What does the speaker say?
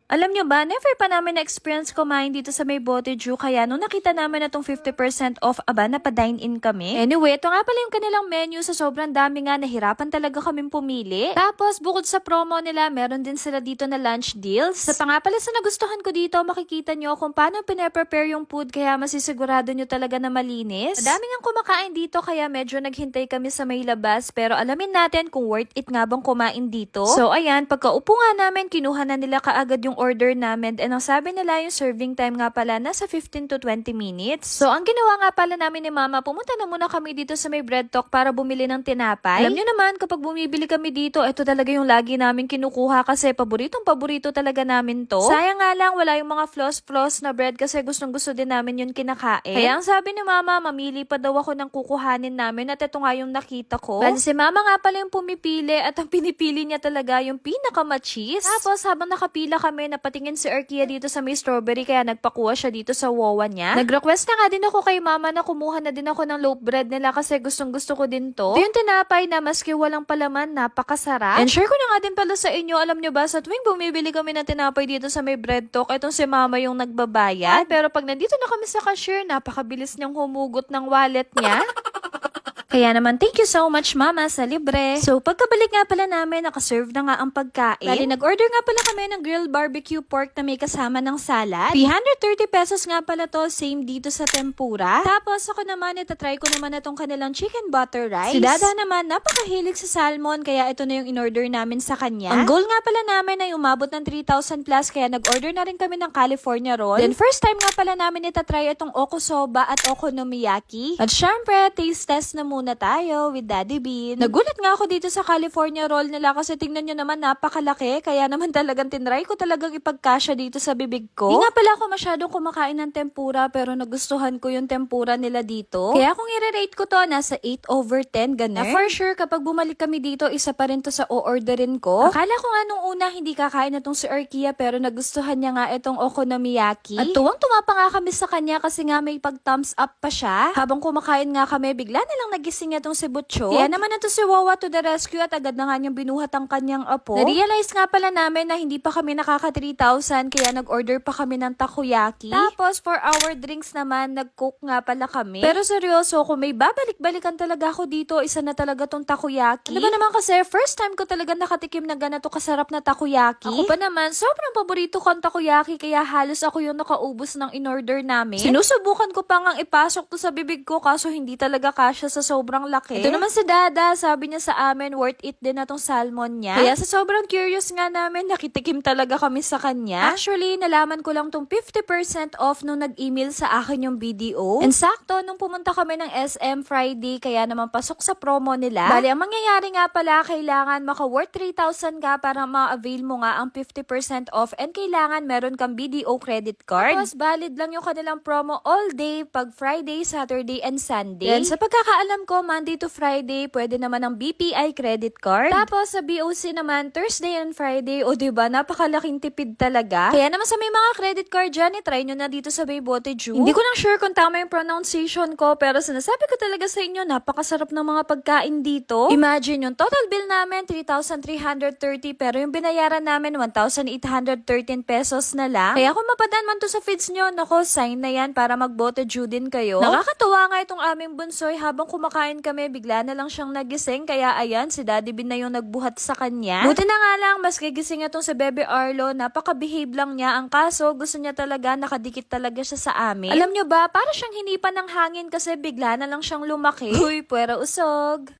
Alam nyo ba, never pa namin na-experience kumain dito sa may Boteju, kaya nung nakita namin na tong 50% off, aba, napadine-in kami. Anyway, ito nga pala yung kanilang menu, sa sobrang dami nga, nahirapan talaga kaming pumili. Tapos, bukod sa promo nila, meron din sila dito na lunch deals. Sa pa nga pala sa nagustuhan ko dito, makikita nyo kung paano pinaprepare yung food, kaya masisigurado nyo talaga na malinis. Madami nga kumakain dito, kaya medyo naghintay kami sa may labas, pero alamin natin kung worth it nga bang kumain dito. So, ayan, pagkaupo nga namin, kinuha na nila kaagad yung order namin, and ang sabi nila yung serving time nga pala nasa 15 to 20 minutes. So ang ginawa nga pala namin ni Mama, pumunta na muna kami dito sa may bread talk para bumili ng tinapay. Alam nyo naman, kapag bumibili kami dito, ito talaga yung lagi namin kinukuha kasi paborito talaga namin to. Sayang nga lang, wala yung mga floss na bread kasi gustong gusto din namin yung kinakain. Kaya ang sabi ni Mama, mamili pa daw ako ng kukuhanin namin, at ito nga yung nakita ko. Bali si Mama nga pala yung pumipili, at ang pinipili niya talaga yung pinaka-machis. Tapos habang nakapila kami, napatingin si Arkia dito sa may strawberry, kaya nagpakuha siya dito sa wawa niya. Nag-request na nga din ako kay Mama na kumuha na din ako ng loaf bread nila kasi gustong gusto ko din to. Ito yung tinapay na maski walang palaman, napakasarap. And share ko na nga din pala sa inyo, alam nyo ba, sa tuwing bumibili kami ng tinapay dito sa may bread talk, itong si Mama yung nagbabayad. Pero pag nandito na kami sa cashier, napakabilis niyang humugot ng wallet niya. Kaya naman, thank you so much, Mama, sa libre. So, pagkabalik nga pala namin, nakaserve na nga ang pagkain. Bali, nag-order nga pala kami ng grilled barbecue pork na may kasama ng salad. 330 pesos nga pala to, same dito sa tempura. Tapos, ako naman, itatry ko naman itong kanilang chicken butter rice. Si Dada naman, napakahilig sa salmon, kaya ito na yung in-order namin sa kanya. Ang goal nga pala namin ay umabot ng 3,000 plus, kaya nag-order na rin kami ng California roll. Then, first time nga pala namin itatry itong okusoba at okonomiyaki. At syempre, taste test na muna tayo with Daddy Bean. Nagulat nga ako dito sa California roll nila kasi tingnan nyo naman, napakalaki. Kaya naman talagang tinry ko talagang ipagkasya dito sa bibig ko. Di nga pala ako masyadong kumakain ng tempura, pero nagustuhan ko yung tempura nila dito. Kaya kung i-rate ko to, nasa 8/10, ganun. Na for sure, kapag bumalik kami dito, isa pa rin to sa o-orderin ko. Akala ko nga nung una hindi kakain na tong si Arkia, pero nagustuhan niya nga itong okonomiyaki. At tuwang-tuwa pa nga kami sa kanya kasi nga may pag-thumbs up pa siya. Habang kumakain nga kami, bigla na lang nagising niya tong si Butcho. Kaya naman ito si Wawa to the rescue, at agad na nga niyang binuhat ang kanyang apo. Na-realize nga pala namin na hindi pa kami nakaka 3,000, kaya nag-order pa kami ng takoyaki. Tapos for our drinks naman, nag-coke nga pala kami. Pero seryoso, kung may babalik-balikan talaga ako dito, isa na talaga tong takoyaki. Ano ba naman kasi, first time ko talaga nakatikim na ganito kasarap na takoyaki. Ako pa naman, sobrang paborito ko ang takoyaki, kaya halos ako yung nakaubos ng in-order namin. Sinusubukan ko pa ngang ipasok to sa bibig ko, kaso hindi talaga kasya sa sobrang laki. Ito naman si Dada, sabi niya sa amin, worth it din na tong salmon niya. Kaya sa sobrang curious nga namin, nakitikim talaga kami sa kanya. Actually, nalaman ko lang tong 50% off nung nag-email sa akin yung BDO. And sakto, nung pumunta kami ng SM Friday, kaya naman pasok sa promo nila. Bali, ang mangyayari nga pala, kailangan maka-worth 3,000 ka para ma-avail mo nga ang 50% off, and kailangan meron kang BDO credit card. Tapos, valid lang yung kanilang promo all day, pag Friday, Saturday, and Sunday. Then, sa pagkakaalam ko, Monday to Friday, pwede naman ang BPI credit card. Tapos sa BOC naman, Thursday and Friday. O diba, napakalaking tipid talaga. Kaya naman sa may mga credit card dyan, try nyo na dito sa may Boteju. Hindi ko lang sure kung tama yung pronunciation ko, pero sinasabi ko talaga sa inyo, napakasarap ng mga pagkain dito. Imagine yung total bill namin, 3,330, pero yung binayaran namin, 1,813 pesos na lang. Kaya kung mapadaan man to sa feeds nyo, nako, sign na yan para mag-Boteju din kayo. Nakakatuwa nga itong aming bunsoy, habang kumakain kami, bigla na lang siyang nagising, kaya ayan, si Daddy Bean na yung nagbuhat sa kanya. Buti na nga lang, mas gigising itong si Bebe Arlo, napaka-behave lang niya, ang kaso, gusto niya talaga, nakadikit talaga siya sa amin. Alam nyo ba, para siyang hinipan ng hangin kasi bigla na lang siyang lumaki. Uy, puwera usog.